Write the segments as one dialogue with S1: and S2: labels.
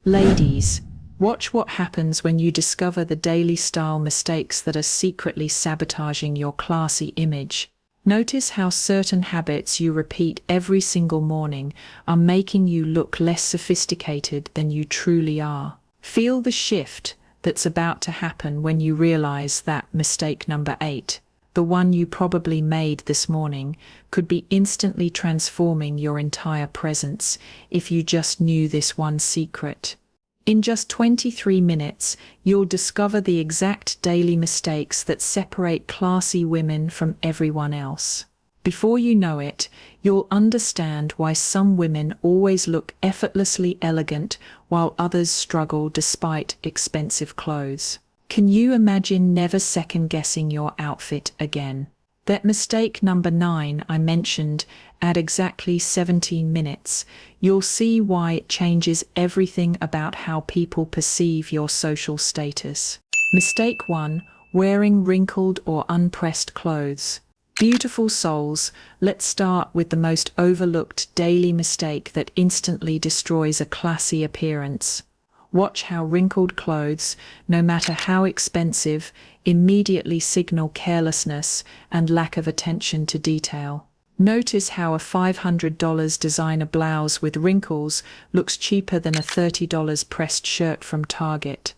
S1: Ladies, watch what happens when you discover the daily style mistakes that are secretly sabotaging your classy image. Notice how certain habits you repeat every single morning are making you look less sophisticated than you truly are. Feel the shift that's about to happen when you realize that mistake number 8, the one you probably made this morning, could be instantly transforming your entire presence if you just knew this one secret. In just 23 minutes, you'll discover the exact daily mistakes that separate classy women from everyone else. Before you know it, you'll understand why some women always look effortlessly elegant while others struggle despite expensive clothes. Can you imagine never second-guessing your outfit again? That mistake number 9 I mentioned at exactly 17 minutes, you'll see why it changes everything about how people perceive your social status. Mistake 1, wearing wrinkled or unpressed clothes. Beautiful souls, let's start with the most overlooked daily mistake that instantly destroys a classy appearance. Watch how wrinkled clothes, no matter how expensive, immediately signal carelessness and lack of attention to detail. Notice how a $500 designer blouse with wrinkles looks cheaper than a $30 pressed shirt from Target.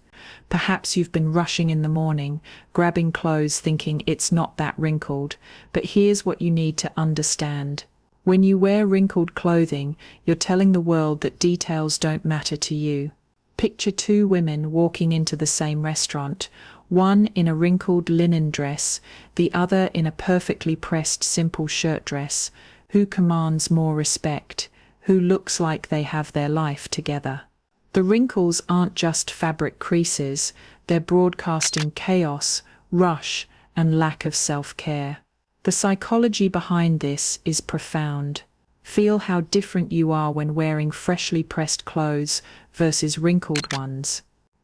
S1: Perhaps you've been rushing in the morning, grabbing clothes thinking it's not that wrinkled, but here's what you need to understand. When you wear wrinkled clothing, you're telling the world that details don't matter to you. Picture 2 women walking into the same restaurant, one in a wrinkled linen dress, the other in a perfectly pressed simple shirt dress. Who commands more respect? Who looks like they have their life together? The wrinkles aren't just fabric creases, they're broadcasting chaos, rush, and lack of self-care. The psychology behind this is profound. Feel how different you are when wearing freshly pressed clothes versus wrinkled ones.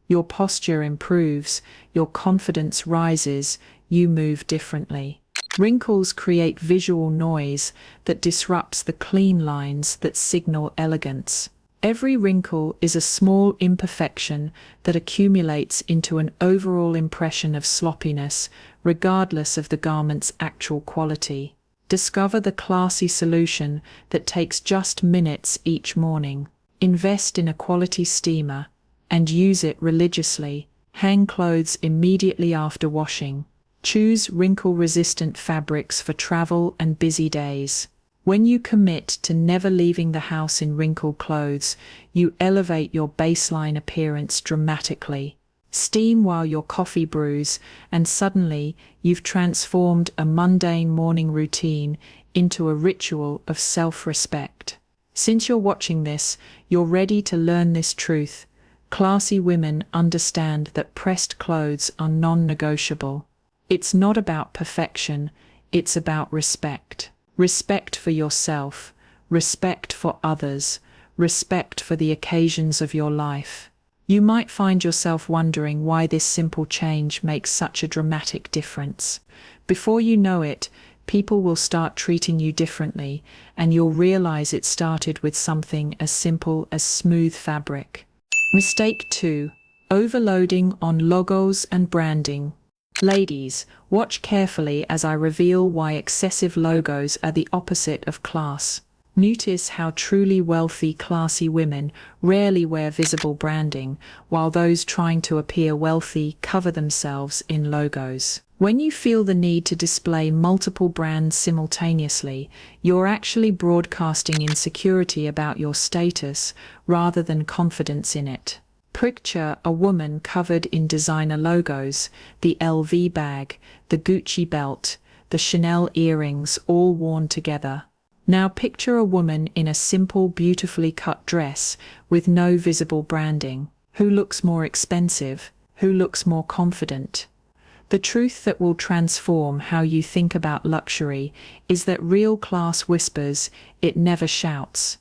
S1: Your posture improves, your confidence rises, you move differently. Wrinkles create visual noise that disrupts the clean lines that signal elegance. Every wrinkle is a small imperfection that accumulates into an overall impression of sloppiness, regardless of the garment's actual quality. Discover the classy solution that takes just minutes each morning. Invest in a quality steamer and use it religiously. Hang clothes immediately after washing. Choose wrinkle-resistant fabrics for travel and busy days. When you commit to never leaving the house in wrinkled clothes, you elevate your baseline appearance dramatically. Steam while your coffee brews, and suddenly you've transformed a mundane morning routine into a ritual of self-respect. Since you're watching this, you're ready to learn this truth. Classy women understand that pressed clothes are non-negotiable. It's not about perfection, it's about respect. Respect for yourself, respect for others, respect for the occasions of your life. You might find yourself wondering why this simple change makes such a dramatic difference. Before you know it, people will start treating you differently, and you'll realize it started with something as simple as smooth fabric. Mistake 2. Overloading on logos and branding. Ladies, watch carefully as I reveal why excessive logos are the opposite of class. Notice how truly wealthy, classy women rarely wear visible branding, while those trying to appear wealthy cover themselves in logos. When you feel the need to display multiple brands simultaneously, you're actually broadcasting insecurity about your status rather than confidence in it. Picture a woman covered in designer logos, the LV bag, the Gucci belt, the Chanel earrings, all worn together. Now picture a woman in a simple, beautifully cut dress with no visible branding. Who looks more expensive? Who looks more confident? The truth that will transform how you think about luxury is that real class whispers, it never shouts.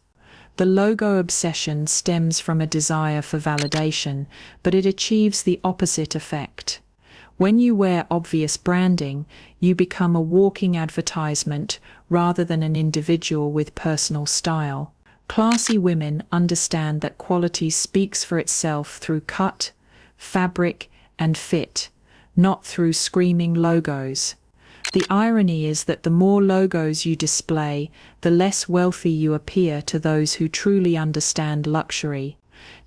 S1: The logo obsession stems from a desire for validation, but it achieves the opposite effect. When you wear obvious branding, you become a walking advertisement rather than an individual with personal style. Classy women understand that quality speaks for itself through cut, fabric, and fit, not through screaming logos. The irony is that the more logos you display, the less wealthy you appear to those who truly understand luxury.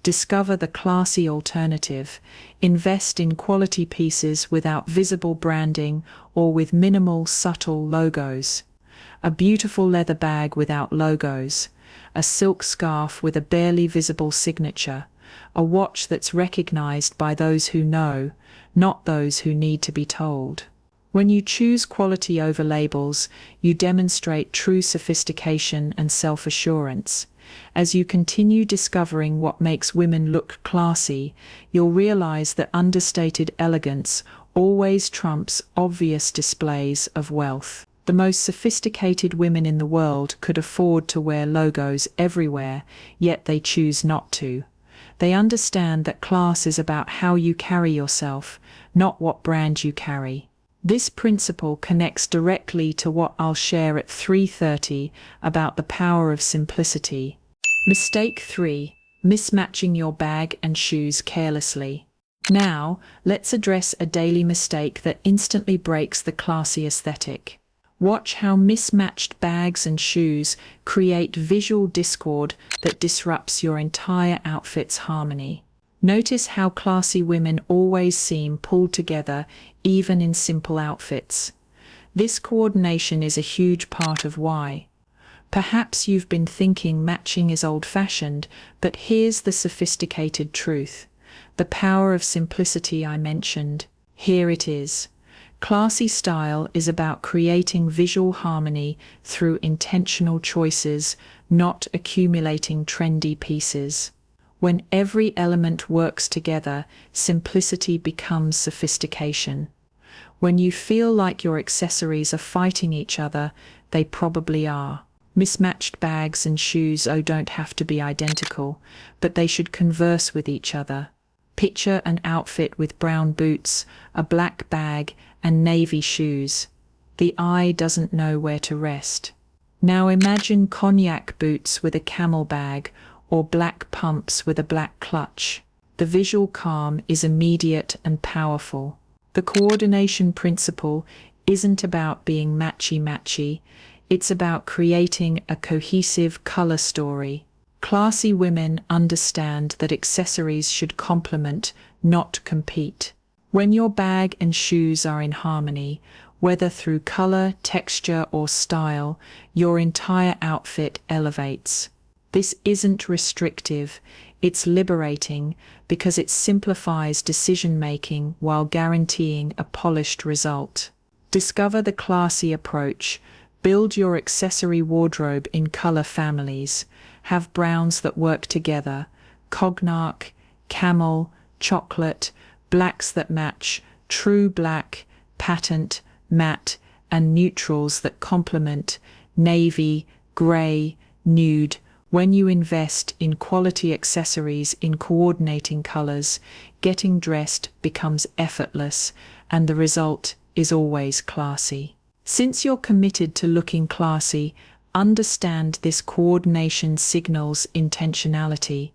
S1: Discover the classy alternative. Invest in quality pieces without visible branding or with minimal, subtle logos. A beautiful leather bag without logos. A silk scarf with a barely visible signature. A watch that's recognized by those who know, not those who need to be told. When you choose quality over labels, you demonstrate true sophistication and self-assurance. As you continue discovering what makes women look classy, you'll realize that understated elegance always trumps obvious displays of wealth. The most sophisticated women in the world could afford to wear logos everywhere, yet they choose not to. They understand that class is about how you carry yourself, not what brand you carry. This principle connects directly to what I'll share at 3:30 about the power of simplicity. Mistake 3. Mismatching your bag and shoes carelessly. Now, let's address a daily mistake that instantly breaks the classy aesthetic. Watch how mismatched bags and shoes create visual discord that disrupts your entire outfit's harmony. Notice how classy women always seem pulled together, even in simple outfits. This coordination is a huge part of why. Perhaps you've been thinking matching is old-fashioned, but here's the sophisticated truth. The power of simplicity I mentioned. Here it is. Classy style is about creating visual harmony through intentional choices, not accumulating trendy pieces. When every element works together, simplicity becomes sophistication. When you feel like your accessories are fighting each other, they probably are. Mismatched bags and shoes don't have to be identical, but they should converse with each other. Picture an outfit with brown boots, a black bag, and navy shoes. The eye doesn't know where to rest. Now imagine cognac boots with a camel bag, or black pumps with a black clutch. The visual calm is immediate and powerful. The coordination principle isn't about being matchy-matchy, it's about creating a cohesive color story. Classy women understand that accessories should complement, not compete. When your bag and shoes are in harmony, whether through color, texture, or style, your entire outfit elevates. This isn't restrictive, it's liberating because it simplifies decision-making while guaranteeing a polished result. Discover the classy approach. Build your accessory wardrobe in color families. Have browns that work together, cognac, camel, chocolate, blacks that match, true black, patent, matte, and neutrals that complement, navy, gray, nude. When you invest in quality accessories in coordinating colors, getting dressed becomes effortless, and the result is always classy. Since you're committed to looking classy, understand this coordination signals intentionality.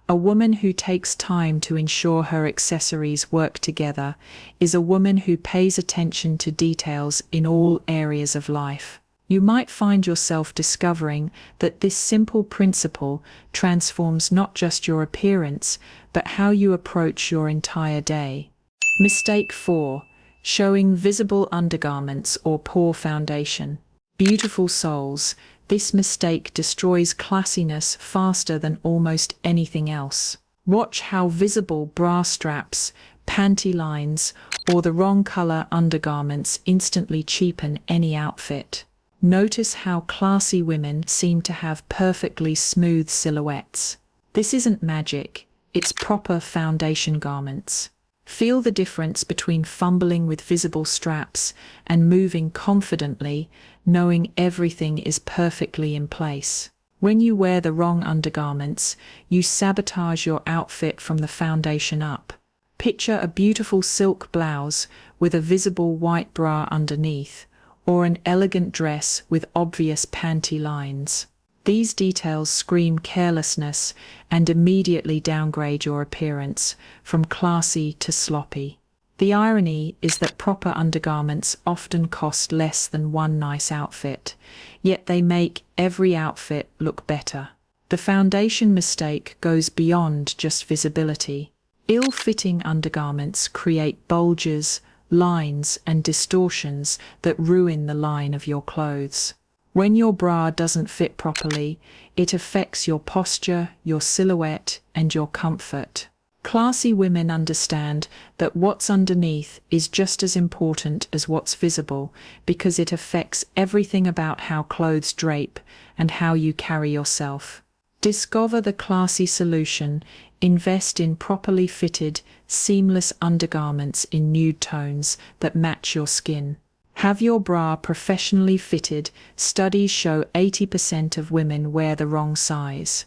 S1: A woman who takes time to ensure her accessories work together is a woman who pays attention to details in all areas of life. You might find yourself discovering that this simple principle transforms not just your appearance, but how you approach your entire day. Mistake 4. Showing visible undergarments or poor foundation. Beautiful souls, this mistake destroys classiness faster than almost anything else. Watch how visible bra straps, panty lines, or the wrong color undergarments instantly cheapen any outfit. Notice how classy women seem to have perfectly smooth silhouettes. This isn't magic, it's proper foundation garments. Feel the difference between fumbling with visible straps and moving confidently, knowing everything is perfectly in place. When you wear the wrong undergarments, you sabotage your outfit from the foundation up. Picture a beautiful silk blouse with a visible white bra underneath, or an elegant dress with obvious panty lines. These details scream carelessness and immediately downgrade your appearance from classy to sloppy. The irony is that proper undergarments often cost less than one nice outfit, yet they make every outfit look better. The foundation mistake goes beyond just visibility. Ill-fitting undergarments create bulges, lines, and distortions that ruin the line of your clothes. When your bra doesn't fit properly, it affects your posture, your silhouette, and your comfort. Classy women understand that what's underneath is just as important as what's visible because it affects everything about how clothes drape and how you carry yourself. Discover the classy solution. Invest in properly fitted, seamless undergarments in nude tones that match your skin. Have your bra professionally fitted. Studies show 80% of women wear the wrong size.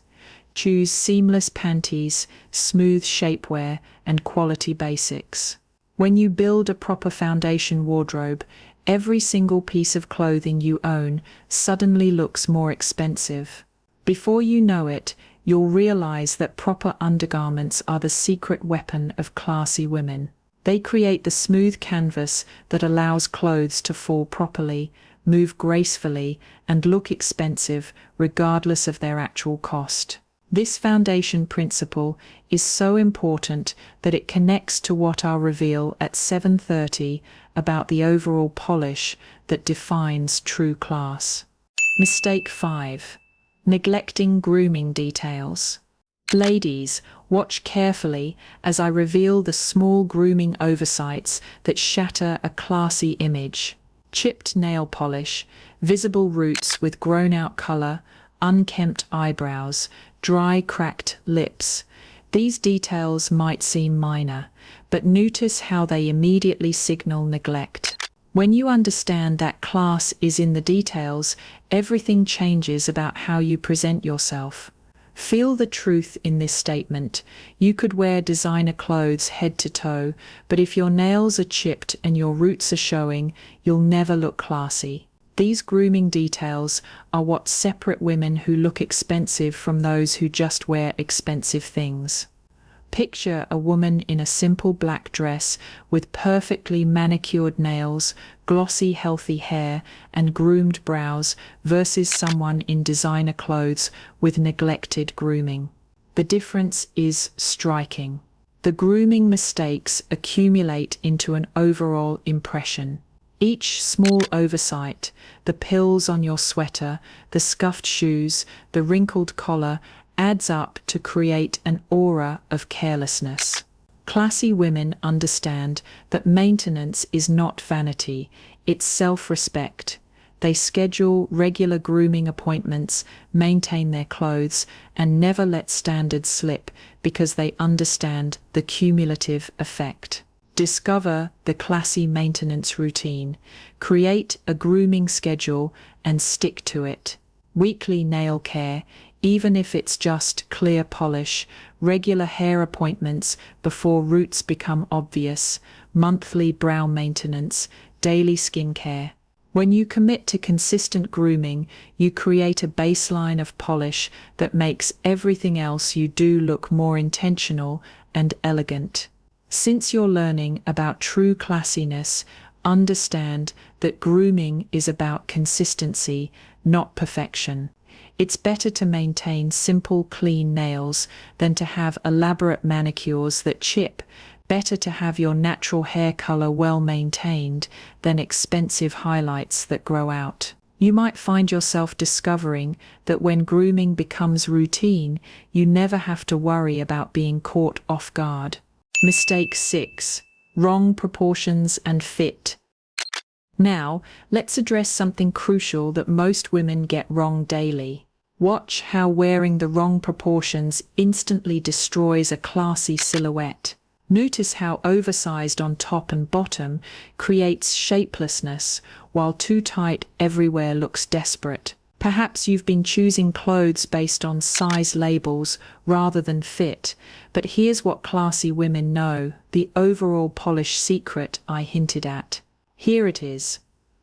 S1: Choose seamless panties, smooth shapewear, and quality basics. When you build a proper foundation wardrobe, every single piece of clothing you own suddenly looks more expensive. Before you know it, you'll realize that proper undergarments are the secret weapon of classy women. They create the smooth canvas that allows clothes to fall properly, move gracefully, and look expensive regardless of their actual cost. This foundation principle is so important that it connects to what I'll reveal at 7:30 about the overall polish that defines true class. Mistake 5. Neglecting grooming details. Ladies, watch carefully as I reveal the small grooming oversights that shatter a classy image. Chipped nail polish, visible roots with grown-out color, unkempt eyebrows, dry, cracked lips. These details might seem minor, but notice how they immediately signal neglect. When you understand that class is in the details, everything changes about how you present yourself. Feel the truth in this statement. You could wear designer clothes head to toe, but if your nails are chipped and your roots are showing, you'll never look classy. These grooming details are what separate women who look expensive from those who just wear expensive things. Picture a woman in a simple black dress with perfectly manicured nails, glossy healthy hair, and groomed brows versus someone in designer clothes with neglected grooming. The difference is striking. The grooming mistakes accumulate into an overall impression. Each small oversight, the pills on your sweater, the scuffed shoes, the wrinkled collar, adds up to create an aura of carelessness. Classy women understand that maintenance is not vanity, it's self-respect. They schedule regular grooming appointments, maintain their clothes, and never let standards slip because they understand the cumulative effect. Discover the classy maintenance routine. Create a grooming schedule and stick to it. Weekly nail care, even if it's just clear polish, regular hair appointments before roots become obvious, monthly brow maintenance, daily skincare. When you commit to consistent grooming, you create a baseline of polish that makes everything else you do look more intentional and elegant. Since you're learning about true classiness, understand that grooming is about consistency, not perfection. It's better to maintain simple, clean nails than to have elaborate manicures that chip. Better to have your natural hair color well maintained than expensive highlights that grow out. You might find yourself discovering that when grooming becomes routine, you never have to worry about being caught off guard. Mistake 6. Wrong proportions and fit. Now, let's address something crucial that most women get wrong daily. Watch how wearing the wrong proportions instantly destroys a classy silhouette. Notice how oversized on top and bottom creates shapelessness, while too tight everywhere looks desperate. Perhaps you've been choosing clothes based on size labels rather than fit, but here's what classy women know, the overall polish secret I hinted at. Here it is.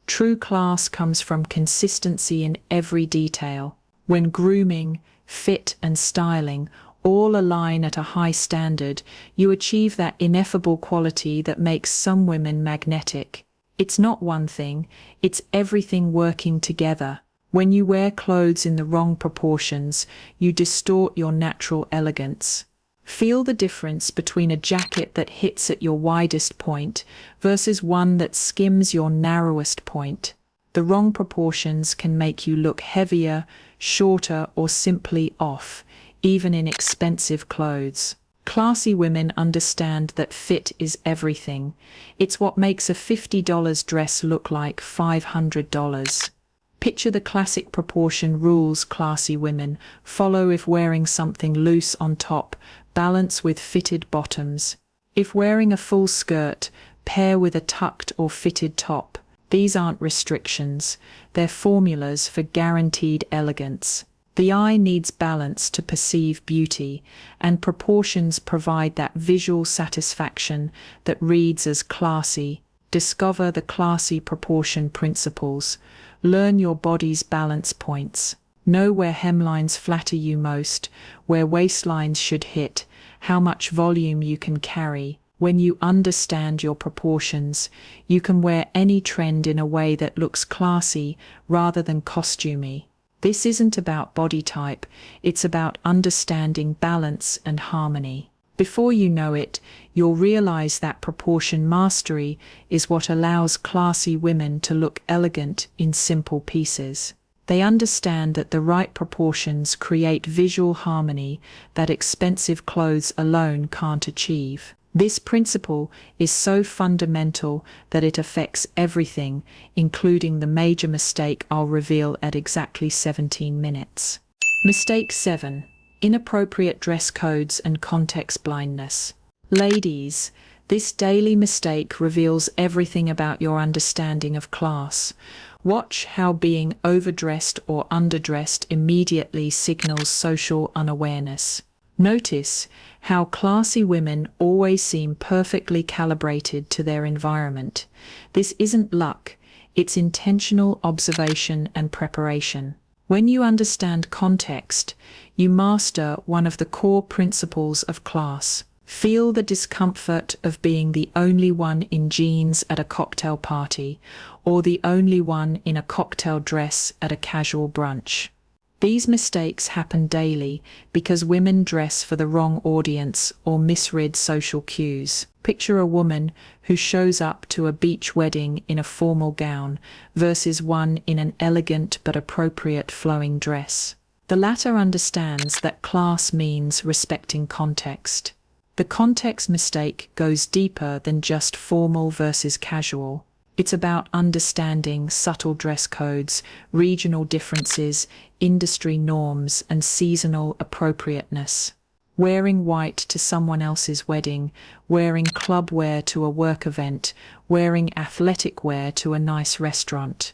S1: True class comes from consistency in every detail. When grooming, fit, and styling all align at a high standard, you achieve that ineffable quality that makes some women magnetic. It's not one thing, it's everything working together. When you wear clothes in the wrong proportions, you distort your natural elegance. Feel the difference between a jacket that hits at your widest point versus one that skims your narrowest point. The wrong proportions can make you look heavier, shorter, or simply off, even in expensive clothes. Classy women understand that fit is everything. It's what makes a $50 dress look like $500. Picture the classic proportion rules classy women follow if wearing something loose on top, balance with fitted bottoms. If wearing a full skirt, pair with a tucked or fitted top. These aren't restrictions, they're formulas for guaranteed elegance. The eye needs balance to perceive beauty, and proportions provide that visual satisfaction that reads as classy. Discover the classy proportion principles. Learn your body's balance points. Know where hemlines flatter you most, where waistlines should hit, how much volume you can carry. When you understand your proportions, you can wear any trend in a way that looks classy rather than costumey. This isn't about body type, it's about understanding balance and harmony. Before you know it, you'll realize that proportion mastery is what allows classy women to look elegant in simple pieces. They understand that the right proportions create visual harmony that expensive clothes alone can't achieve. This principle is so fundamental that it affects everything, including the major mistake I'll reveal at exactly 17 minutes. Mistake 7. Inappropriate dress codes and context blindness. Ladies, this daily mistake reveals everything about your understanding of class. Watch how being overdressed or underdressed immediately signals social unawareness. Notice how classy women always seem perfectly calibrated to their environment. This isn't luck, it's intentional observation and preparation. When you understand context, you master one of the core principles of class. Feel the discomfort of being the only one in jeans at a cocktail party, or the only one in a cocktail dress at a casual brunch. These mistakes happen daily because women dress for the wrong audience or misread social cues. Picture a woman who shows up to a beach wedding in a formal gown versus one in an elegant but appropriate flowing dress. The latter understands that class means respecting context. The context mistake goes deeper than just formal versus casual. It's about understanding subtle dress codes, regional differences, industry norms, and seasonal appropriateness. Wearing white to someone else's wedding, wearing club wear to a work event, wearing athletic wear to a nice restaurant.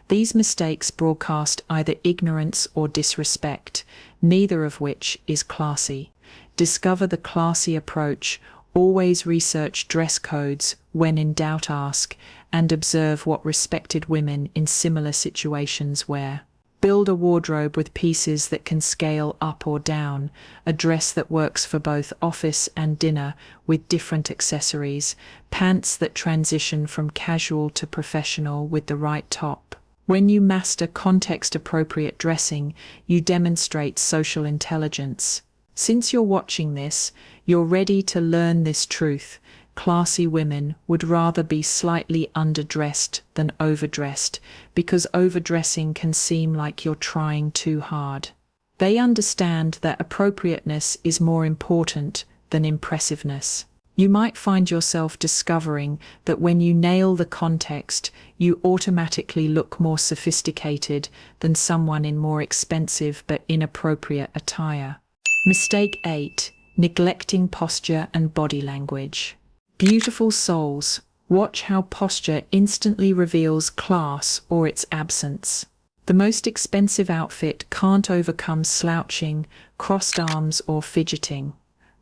S1: These mistakes broadcast either ignorance or disrespect, neither of which is classy. Discover the classy approach. Always research dress codes, when in doubt ask, and observe what respected women in similar situations wear. Build a wardrobe with pieces that can scale up or down, a dress that works for both office and dinner with different accessories, pants that transition from casual to professional with the right top. When you master context-appropriate dressing, you demonstrate social intelligence. Since you're watching this, you're ready to learn this truth. Classy women would rather be slightly underdressed than overdressed, because overdressing can seem like you're trying too hard. They understand that appropriateness is more important than impressiveness. You might find yourself discovering that when you nail the context, you automatically look more sophisticated than someone in more expensive but inappropriate attire. Mistake 8. Neglecting posture and body language. Beautiful souls, watch how posture instantly reveals class or its absence. The most expensive outfit can't overcome slouching, crossed arms, or fidgeting.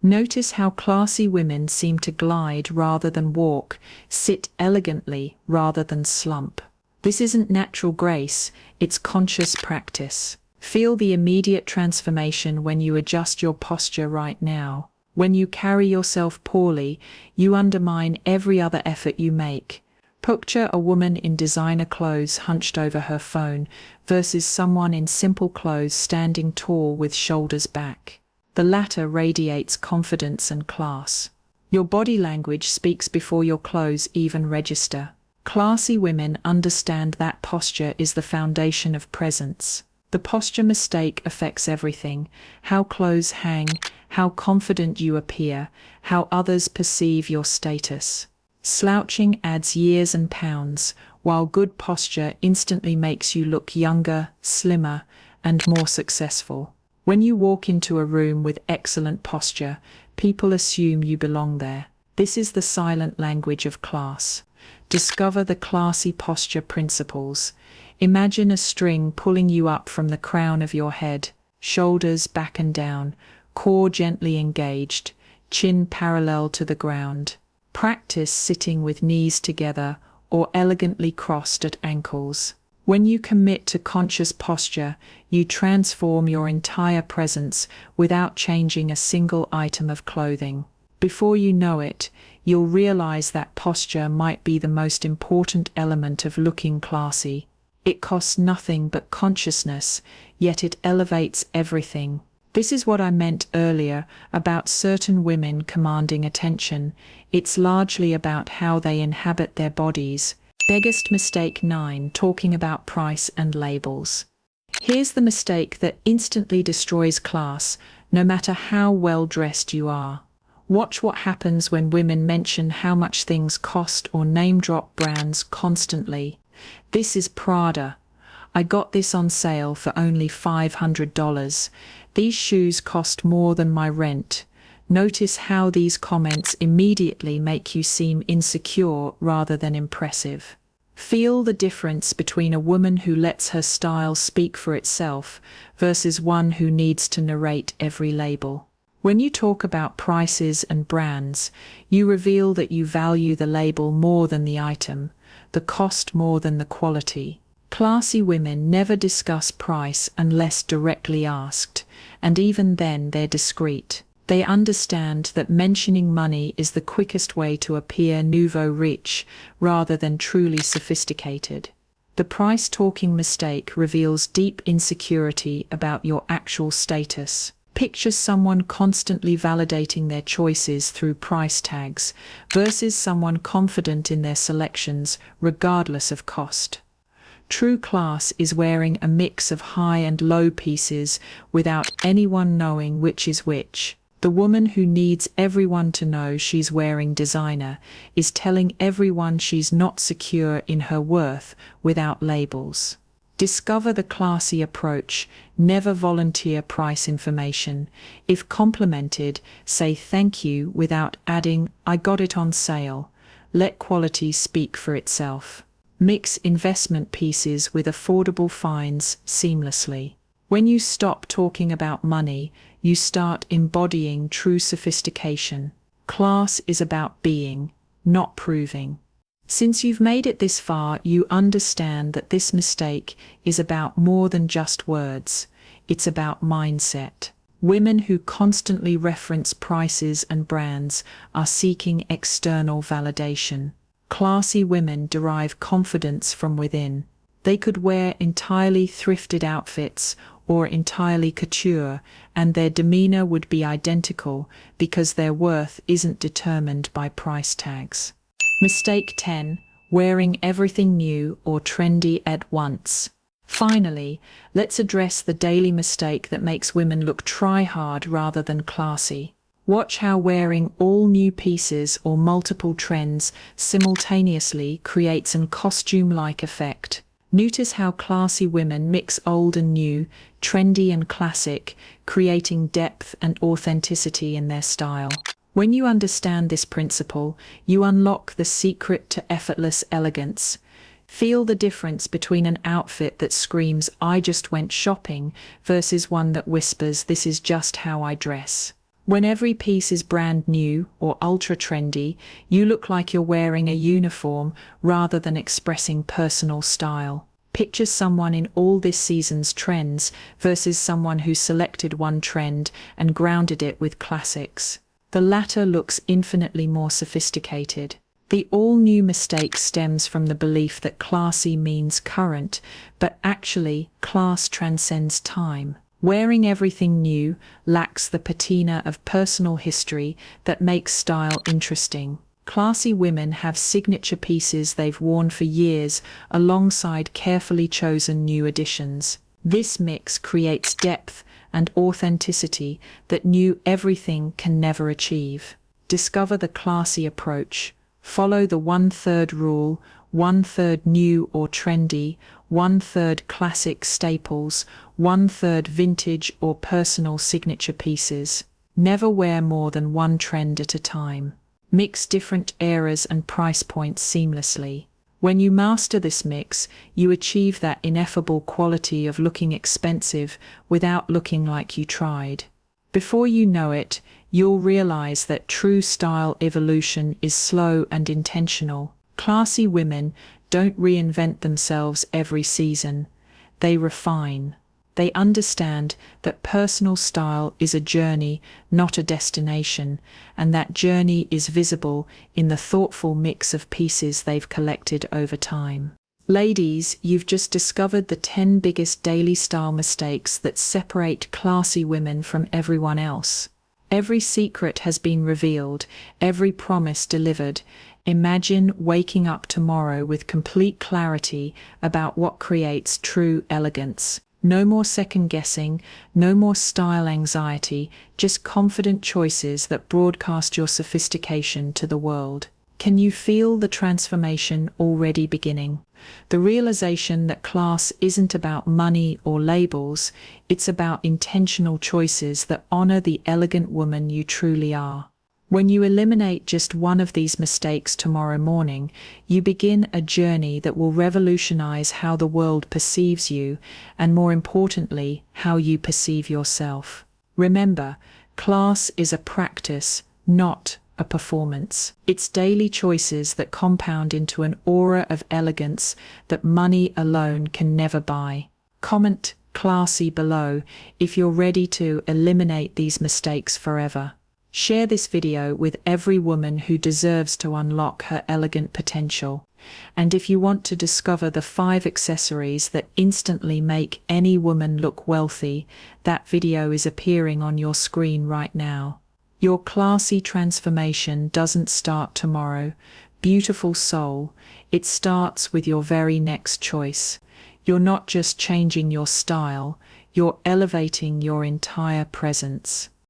S1: Notice how classy women seem to glide rather than walk, sit elegantly rather than slump. This isn't natural grace, it's conscious practice. Feel the immediate transformation when you adjust your posture right now. When you carry yourself poorly, you undermine every other effort you make. Picture a woman in designer clothes hunched over her phone versus someone in simple clothes standing tall with shoulders back. The latter radiates confidence and class. Your body language speaks before your clothes even register. Classy women understand that posture is the foundation of presence. The posture mistake affects everything: how clothes hang, how confident you appear, how others perceive your status. Slouching adds years and pounds, while good posture instantly makes you look younger, slimmer, and more successful. When you walk into a room with excellent posture, people assume you belong there. This is the silent language of class. Discover the classy posture principles. Imagine a string pulling you up from the crown of your head, shoulders back and down, core gently engaged, chin parallel to the ground. Practice sitting with knees together or elegantly crossed at ankles. When you commit to conscious posture, you transform your entire presence without changing a single item of clothing. Before you know it, you'll realize that posture might be the most important element of looking classy. It costs nothing but consciousness, yet it elevates everything. This is what I meant earlier about certain women commanding attention. It's largely about how they inhabit their bodies. Biggest mistake 9, talking about price and labels. Here's the mistake that instantly destroys class, no matter how well dressed you are. Watch what happens when women mention how much things cost or name drop brands constantly. This is Prada. I got this on sale for only $500. These shoes cost more than my rent. Notice how these comments immediately make you seem insecure rather than impressive. Feel the difference between a woman who lets her style speak for itself versus one who needs to narrate every label. When you talk about prices and brands, you reveal that you value the label more than the item, the cost more than the quality. Classy women never discuss price unless directly asked, and even then they're discreet. They understand that mentioning money is the quickest way to appear nouveau riche rather than truly sophisticated. The price-talking mistake reveals deep insecurity about your actual status. Picture someone constantly validating their choices through price tags versus someone confident in their selections regardless of cost. True class is wearing a mix of high and low pieces without anyone knowing which is which. The woman who needs everyone to know she's wearing designer is telling everyone she's not secure in her worth without labels. Discover the classy approach. Never volunteer price information. If complimented, say thank you without adding, "I got it on sale." Let quality speak for itself. Mix investment pieces with affordable finds seamlessly. When you stop talking about money, you start embodying true sophistication. Class is about being, not proving. Since you've made it this far, you understand that this mistake is about more than just words. It's about mindset. Women who constantly reference prices and brands are seeking external validation. Classy women derive confidence from within. They could wear entirely thrifted outfits or entirely couture, and their demeanor would be identical because their worth isn't determined by price tags. Mistake 10. Wearing everything new or trendy at once. Finally, let's address the daily mistake that makes women look try-hard rather than classy. Watch how wearing all new pieces or multiple trends simultaneously creates an costume-like effect. Notice how classy women mix old and new, trendy and classic, creating depth and authenticity in their style. When you understand this principle, you unlock the secret to effortless elegance. Feel the difference between an outfit that screams, "I just went shopping," versus one that whispers, "This is just how I dress." When every piece is brand new or ultra trendy, you look like you're wearing a uniform rather than expressing personal style. Picture someone in all this season's trends versus someone who selected one trend and grounded it with classics. The latter looks infinitely more sophisticated. The all-new mistake stems from the belief that classy means current, but actually, class transcends time. Wearing everything new lacks the patina of personal history that makes style interesting. Classy women have signature pieces they've worn for years alongside carefully chosen new additions. This mix creates depth and authenticity that new everything can never achieve. Discover the classy approach. Follow the 1/3 rule, 1/3 new or trendy, 1/3 classic staples, 1/3 vintage or personal signature pieces. Never wear more than one trend at a time. Mix different eras and price points seamlessly. When you master this mix, you achieve that ineffable quality of looking expensive without looking like you tried. Before you know it, you'll realize that true style evolution is slow and intentional. Classy women don't reinvent themselves every season. They refine. They understand that personal style is a journey, not a destination, and that journey is visible in the thoughtful mix of pieces they've collected over time. Ladies, you've just discovered the 10 biggest daily style mistakes that separate classy women from everyone else. Every secret has been revealed, every promise delivered. Imagine waking up tomorrow with complete clarity about what creates true elegance. No more second guessing, no more style anxiety, just confident choices that broadcast your sophistication to the world. Can you feel the transformation already beginning? The realization that class isn't about money or labels, it's about intentional choices that honor the elegant woman you truly are. When you eliminate just one of these mistakes tomorrow morning, you begin a journey that will revolutionize how the world perceives you, and more importantly, how you perceive yourself. Remember, class is a practice, not a performance. It's daily choices that compound into an aura of elegance that money alone can never buy. Comment classy below if you're ready to eliminate these mistakes forever. Share this video with every woman who deserves to unlock her elegant potential. And if you want to discover the 5 accessories that instantly make any woman look wealthy, that video is appearing on your screen right now. Your classy transformation doesn't start tomorrow. Beautiful soul, it starts with your very next choice. You're not just changing your style, you're elevating your entire presence.